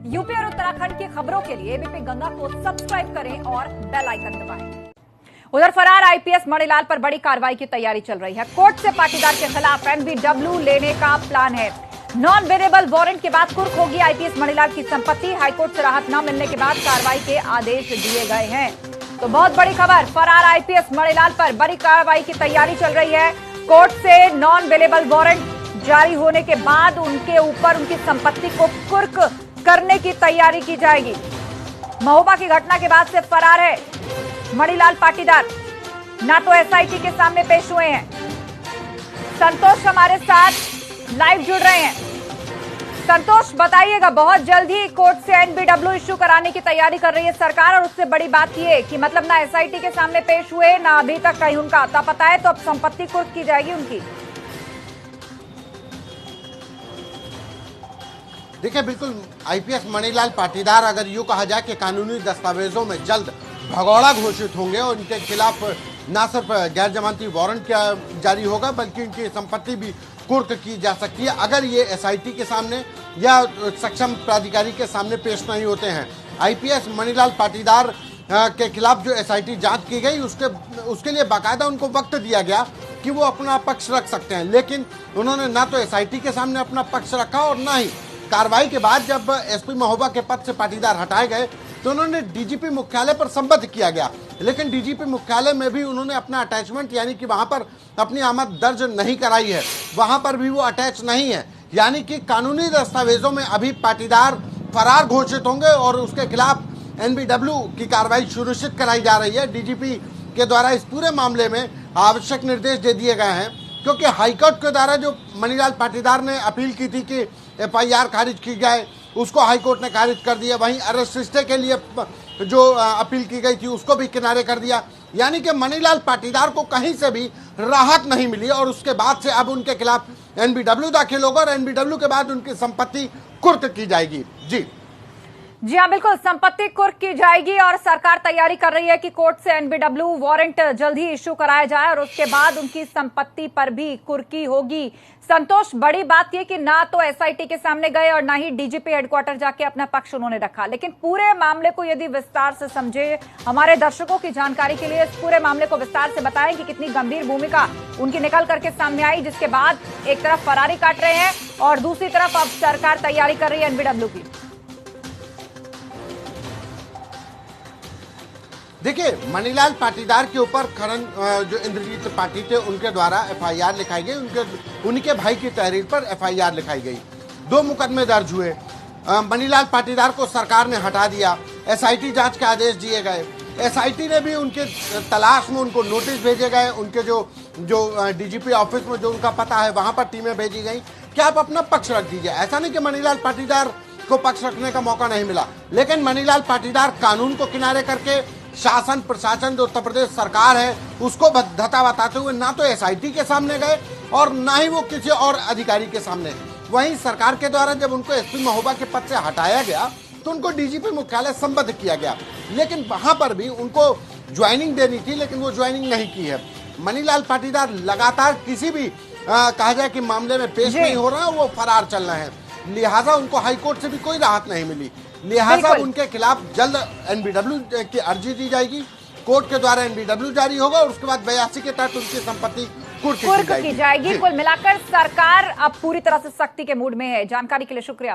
UP और उत्तराखंड की खबरों के लिए एबीपी गंगा को सब्सक्राइब करें और बेल आइकन दबाएं। उधर फरार आईपीएस मणिलाल पर बड़ी कार्रवाई की तैयारी चल रही है। कोर्ट से पाटीदार के खिलाफ एनबीडब्ल्यू लेने का प्लान है। नॉन वेरिएबल वारंट के बाद कुर्क होगी आईपीएस मणिलाल की संपत्ति। हाईकोर्ट से राहत न मिलने के बाद कार्रवाई के आदेश दिए गए हैं। तो बहुत बड़ी खबर, फरार आईपीएस मणिलाल पर बड़ी कार्रवाई की तैयारी चल रही है। कोर्ट से नॉन वेरिएबल वारंट जारी होने के बाद उनके ऊपर उनकी संपत्ति को कुर्क करने की तैयारी की जाएगी। महोबा की घटना के बाद से फरार है मणिलाल पाटीदार, ना तो एसआईटी के सामने पेश हुए हैं। संतोष हमारे साथ लाइव जुड़ रहे हैं। संतोष, बताइएगा, बहुत जल्द ही कोर्ट से एनबीडब्ल्यू इश्यू कराने की तैयारी कर रही है सरकार, और उससे बड़ी बात यह कि मतलब ना एसआईटी के सामने पेश हुए, ना अभी तक कहीं उनका आता पता है, तो अब संपत्ति कुर्क की जाएगी उनकी। देखिए, बिल्कुल आईपीएस मणिलाल पाटीदार अगर यूं कहा जाए कि कानूनी दस्तावेजों में जल्द भगौड़ा घोषित होंगे और इनके खिलाफ न सिर्फ गैर जमानती वारंट जारी होगा बल्कि इनकी संपत्ति भी कुर्क की जा सकती है अगर ये एसआईटी के सामने या सक्षम प्राधिकारी के सामने पेश नहीं होते हैं। आईपीएस मणिलाल पाटीदार के खिलाफ जो एसआईटी जांच की गई उसके लिए बाकायदा उनको वक्त दिया गया कि वो अपना पक्ष रख सकते हैं, लेकिन उन्होंने ना तो एसआईटी के सामने अपना पक्ष रखा और ना ही कार्रवाई के बाद जब एसपी महोबा के पद से पाटीदार हटाए गए तो उन्होंने डीजीपी मुख्यालय पर संबद्ध किया गया, लेकिन डीजीपी मुख्यालय में भी उन्होंने अपना अटैचमेंट यानी कि वहां पर अपनी आमद दर्ज नहीं कराई है, वहां पर भी वो अटैच नहीं है। यानी कि कानूनी दस्तावेजों में अभी पाटीदार फरार घोषित होंगे और उसके खिलाफ एनबीडब्ल्यू की कार्रवाई सुनिश्चित कराई जा रही है। डीजीपी के द्वारा इस पूरे मामले में आवश्यक निर्देश दे दिए गए हैं, क्योंकि हाईकोर्ट के द्वारा जो मणिलाल पाटीदार ने अपील की थी कि एफआईआर खारिज की जाए, उसको हाईकोर्ट ने खारिज कर दिया। वहीं अरेस्ट स्टे के लिए जो अपील की गई थी उसको भी किनारे कर दिया। यानी कि मणिलाल पाटीदार को कहीं से भी राहत नहीं मिली और उसके बाद से अब उनके खिलाफ एनबीडब्ल्यू दाखिल होगा और एनबीडब्ल्यू के बाद उनकी संपत्ति कुर्क की जाएगी। जी हाँ, बिल्कुल, संपत्ति कुर्क की जाएगी और सरकार तैयारी कर रही है कि कोर्ट से एनबीडब्ल्यू वारंट जल्द ही इश्यू कराया जाए और उसके बाद उनकी संपत्ति पर भी कुर्की होगी। संतोष, बड़ी बात यह कि ना तो एसआईटी के सामने गए और ना ही डीजीपी हेडक्वार्टर जाके अपना पक्ष उन्होंने रखा, लेकिन पूरे मामले को यदि विस्तार से समझे, हमारे दर्शकों की जानकारी के लिए इस पूरे मामले को विस्तार से बताएं कि कितनी गंभीर भूमिका उनकी निकल करके सामने आई, जिसके बाद एक तरफ फरारी काट रहे हैं और दूसरी तरफ अब सरकार तैयारी कर रही है एनबीडब्ल्यू की। देखिए, मणिलाल पाटीदार के ऊपर खरन जो इंद्रजीत पाटी थे उनके द्वारा एफआईआर लिखाई गई, उनके भाई की तहरीर पर एफआईआर लिखाई गई। 2 मुकदमे दर्ज हुए। मणिलाल पाटीदार को सरकार ने हटा दिया, एसआईटी जांच के आदेश दिए गए। एसआईटी ने भी उनके तलाश में उनको नोटिस भेजे गए, उनके जो डीजीपी ऑफिस में जो उनका पता है वहां पर टीमें भेजी गई कि आप अपना पक्ष रख दीजिए। ऐसा नहीं कि मणिलाल पाटीदार को पक्ष रखने का मौका नहीं मिला, लेकिन मणिलाल पाटीदार कानून को किनारे करके शासन प्रशासन जो उत्तर प्रदेश सरकार है उसको धता बताते हुए ना तो एसआईटी के सामने गए और ना ही वो किसी और अधिकारी के सामने। वहीं सरकार के द्वारा जब उनको एसपी महोबा के पद से हटाया गया तो उनको डीजीपी मुख्यालय संबद्ध किया गया, लेकिन वहां पर भी उनको ज्वाइनिंग देनी थी, लेकिन वो ज्वाइनिंग नहीं की है। मणिलाल पाटीदार लगातार किसी भी कहा जाए कि मामले में पेश नहीं हो रहा है, वो फरार चल रहे हैं, लिहाजा उनको हाईकोर्ट से भी कोई राहत नहीं मिली। लिहाजा उनके खिलाफ जल्द एनबीडब्ल्यू की अर्जी दी जाएगी, कोर्ट के द्वारा एनबीडब्ल्यू जारी होगा और उसके बाद 82 के तहत उनकी संपत्ति कुर्क की जाएगी। कुल मिलाकर सरकार अब पूरी तरह से सख्ती के मूड में है। जानकारी के लिए शुक्रिया।